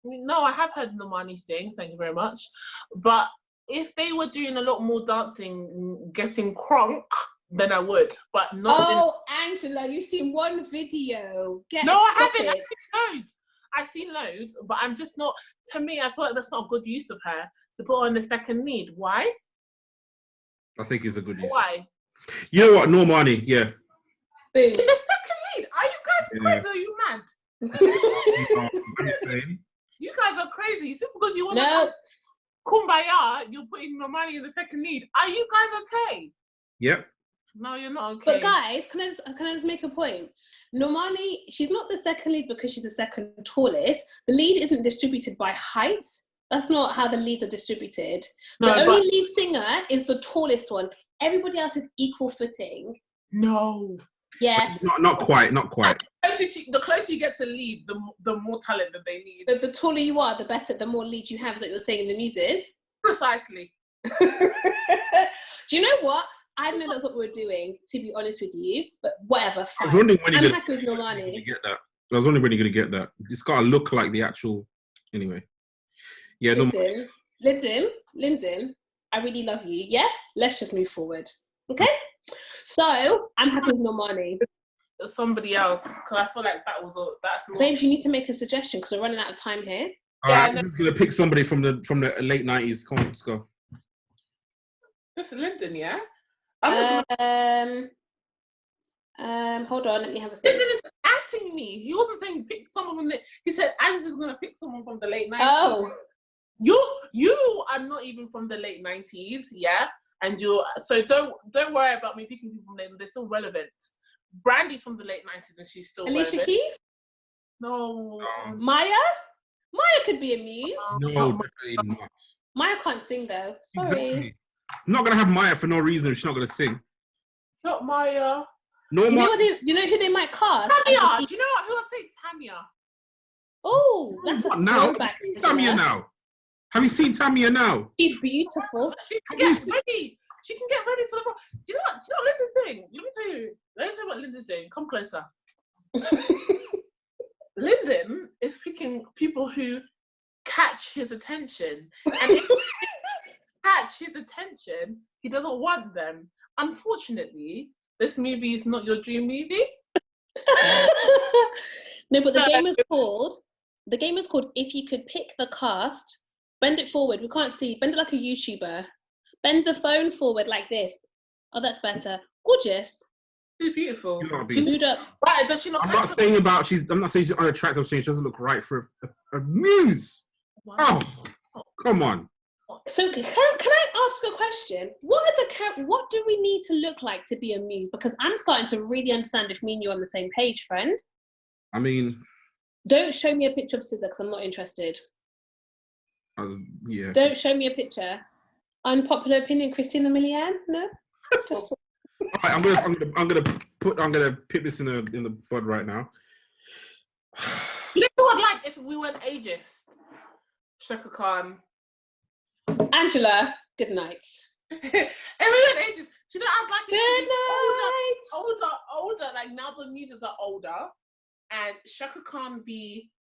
No, I have heard Normani sing. Thank you very much. But if they were doing a lot more dancing, getting crunk, then I would. But not. Oh, Angela, you've seen one video. I haven't. I've seen loads, but I'm just not. To me, I feel like that's not a good use of her to put her on the second lead. Why? I think it's a good use. Why? You know what? Normani, yeah. Boom. In the second lead? Are you guys crazy? Are you mad? What are you saying? You guys are crazy. It's just because you want to kumbaya, you're putting Normani in the second lead. Are you guys okay? Yep. No, you're not okay. But guys, can I just make a point? Normani, she's not the second lead because she's the second tallest. The lead isn't distributed by height. That's not how the leads are distributed. The only lead singer is the tallest one. Everybody else is equal footing. No. Yes. Not quite. The closer you get to lead, the more talent that they need. The taller you are, the better, the more lead you have, as like you're saying in the Muses. Precisely. Do you know what? I didn't know that's what we were doing, to be honest with you, but whatever, fine. I was wondering when I'm happy with Normani. I was wondering when you're going to get that. It's got to look like the actual... Anyway. Yeah, Lyndon, I really love you. Yeah? Let's just move forward. Okay? So, I'm happy with Normani. Somebody else, because I feel like that's not... Babes, you need to make a suggestion, because we're running out of time here. All right, I'm just going to pick somebody from the late 90s. Come on, let's go. This is Lyndon, yeah? Hold on, let me have a think. Lyndon is atting me. He wasn't saying pick someone from the... He said, I'm just going to pick someone from the late 90s. Oh. You are not even from the late 90s, yeah? And so don't worry about me picking people from them. They're still relevant. Brandy's from the late 90s and she's still Alicia relevant. Keys? No. Maya? Maya could be a muse. No, definitely not. Maya can't sing though. Sorry. Exactly. I'm not going to have Maya for no reason if she's not going to sing. Not Maya. No, you know who they might cast? Tanya. Do you know what? Who I'd say? Tanya. Oh, that's what now? Have you seen Tanya now? Have you seen Tanya now? She's beautiful. She can get ready. She can get ready for the... Do you know what Linda's doing? Let me tell you what Linda's doing. Come closer. Lyndon is picking people who catch his attention. And if he catch his attention, he doesn't want them. Unfortunately, this movie is not your dream movie. No, but the game is called If You Could Pick the Cast. Bend it forward. We can't see. Bend it like a YouTuber. Bend the phone forward like this. Oh, that's better. Gorgeous. She's beautiful. She's moved up. Right, does she not? I'm not saying she's unattractive. I'm saying she doesn't look right for a muse. Wow. Oh, come on. So can I ask a question? What do we need to look like to be a muse? Because I'm starting to really understand if me and you are on the same page, friend. I mean, don't show me a picture of Scissor because I'm not interested. Yeah. Don't show me a picture. Unpopular opinion, Christina Milian? No. Just... All right, I'm gonna put this in the bud right now. You know what? Like if we weren't ageist, Shaka Khan. Angela, good night. If we weren't ageist, you know, I'd like it to be older. Like now the muses are older, and Shaka Khan be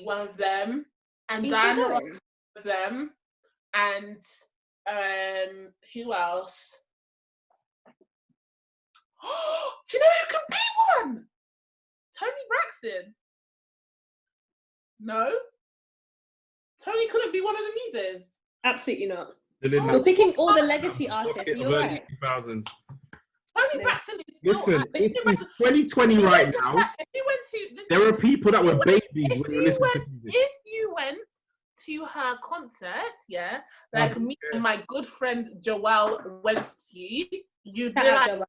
one of them, and Diana one of them, and who else? Do you know who could be one? Tony Braxton. No, Tony couldn't be one of the muses. Absolutely not. We're picking all the legacy artists. You're right. 2000s. Tony Braxton is still... Listen, it's 2020 right now. There are people that were babies when you listen to music. If you went to her concert, yeah, like me and my good friend Joelle went to, you'd realize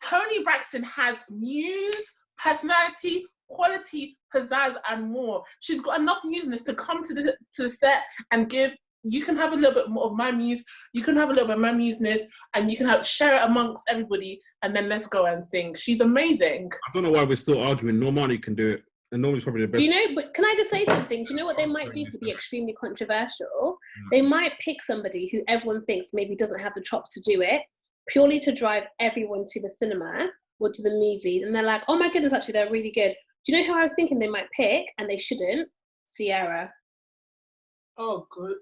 Tony Braxton has muse, personality, quality, pizzazz, and more. She's got enough museness to come to the set and give. You can have a little bit more of my muse. You can have a little bit of my museness, and you can share it amongst everybody. And then let's go and sing. She's amazing. I don't know why we're still arguing. Normani can do it, and Normani's probably the best. Do you know? But can I just say something? Do you know what they might do to be extremely controversial? They might pick somebody who everyone thinks maybe doesn't have the chops to do it, purely to drive everyone to the cinema or to the movie, and they're like, "Oh my goodness, actually, they're really good." Do you know who I was thinking they might pick, and they shouldn't? Ciara. Oh, good.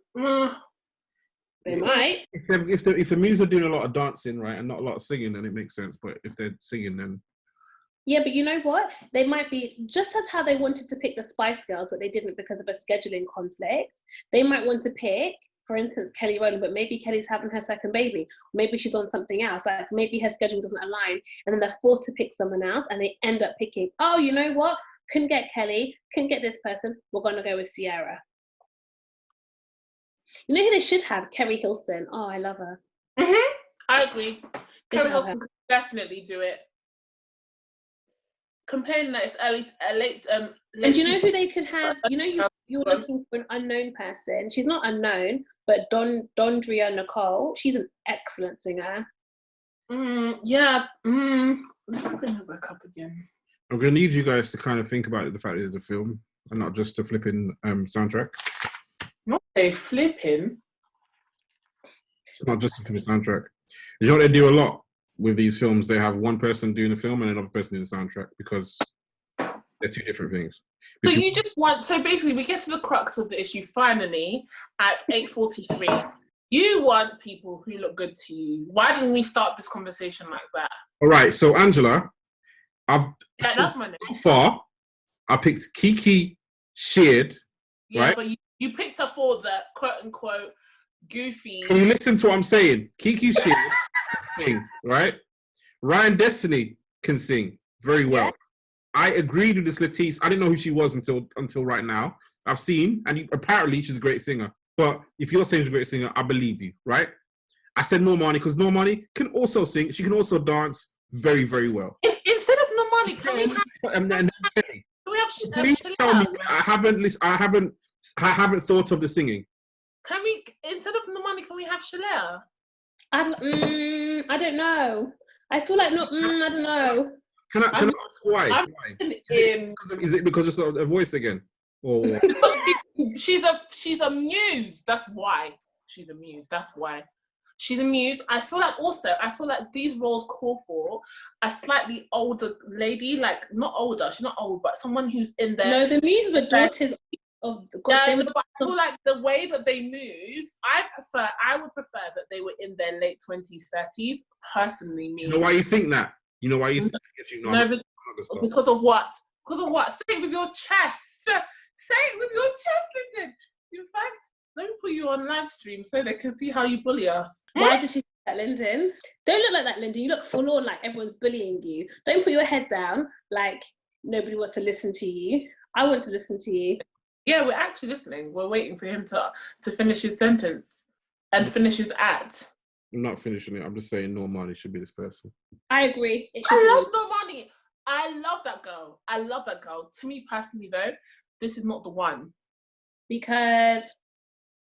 They might. If the Muse are doing a lot of dancing, right, and not a lot of singing, then it makes sense. But if they're singing, then yeah. But you know what? They might be just as how they wanted to pick the Spice Girls, but they didn't because of a scheduling conflict. They might want to pick, for instance, Kelly Rowland, but maybe Kelly's having her second baby. Maybe she's on something else. Like maybe her schedule doesn't align, and then they're forced to pick someone else, and they end up picking. Oh, you know what? Couldn't get Kelly. Couldn't get this person. We're gonna go with Ciara. You know who they should have? Kerry Hilson. Oh, I love her. I agree. Kerry Hilson could definitely do it. Complaining that it's late. And do you know who they could have? You know, you're looking for an unknown person. She's not unknown, but Dondria Nicole. She's an excellent singer. Yeah. Let me bring it back up again. I'm going to need you guys to kind of think about the fact this is a film and not just a flipping soundtrack. Not a flipping. It's not just a flipping soundtrack. You know what they do a lot with these films? They have one person doing the film and another person doing the soundtrack because they're two different things. So you just want, so basically we get to the crux of the issue finally at 8:43. You want people who look good to you. Why didn't we start this conversation like that? All right, so Angela, that's my name. So far, I picked Kiki Sheard, yeah, right? But you picked her for the quote-unquote goofy. Can you listen to what I'm saying? Kiki Sheard can sing, right? Ryan Destiny can sing very well. Yeah. I agreed with this Latisse. I didn't know who she was until right now. I've seen, and apparently she's a great singer. But if you're saying she's a great singer, I believe you, right? I said Normani because Normani can also sing. She can also dance very, very well. Instead of Normani, can we have? Please tell me I haven't thought of the singing. Can we, instead of Normani, can we have Shalea? I don't know. I feel like not. I don't know. Can I ask why? Is it because of her voice again? Or what? Because she's a muse. That's why. She's a muse. That's why. She's a muse. I feel like these roles call for a slightly older lady, like not older, she's not old, but someone who's in there. No, the muses were daughters of the but I feel like the way that they move, I would prefer that they were in their late 20s, 30s, personally. Me. You know why you think that? You know why you think that? Because of what? Because of what? Say it with your chest. Say it with your chest, Lyndon. In fact, let me put you on live stream so they can see how you bully us. Why did she say that, Lyndon? Don't look like that, Lyndon. You look forlorn, like everyone's bullying you. Don't put your head down like nobody wants to listen to you. I want to listen to you. Yeah, we're actually listening. We're waiting for him to finish his sentence and finish his act. I'm not finishing it. I'm just saying Normani should be this person. I agree. I love Normani. I love that girl. To me personally, though, this is not the one. Because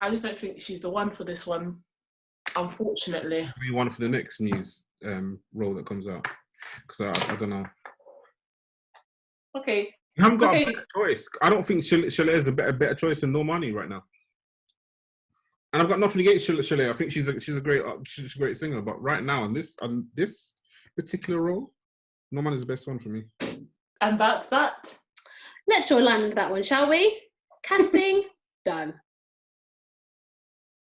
I just don't think she's the one for this one, unfortunately. She'll be one for the next Muse role that comes out. Because I don't know. Okay. You haven't got a better choice. I don't think Shalea is a better choice than Normani right now. And I've got nothing against Shalea. I think she's a great singer. But right now, on this particular role, Normani is the best one for me. And that's that. Let's draw a line under that one, shall we? Casting done.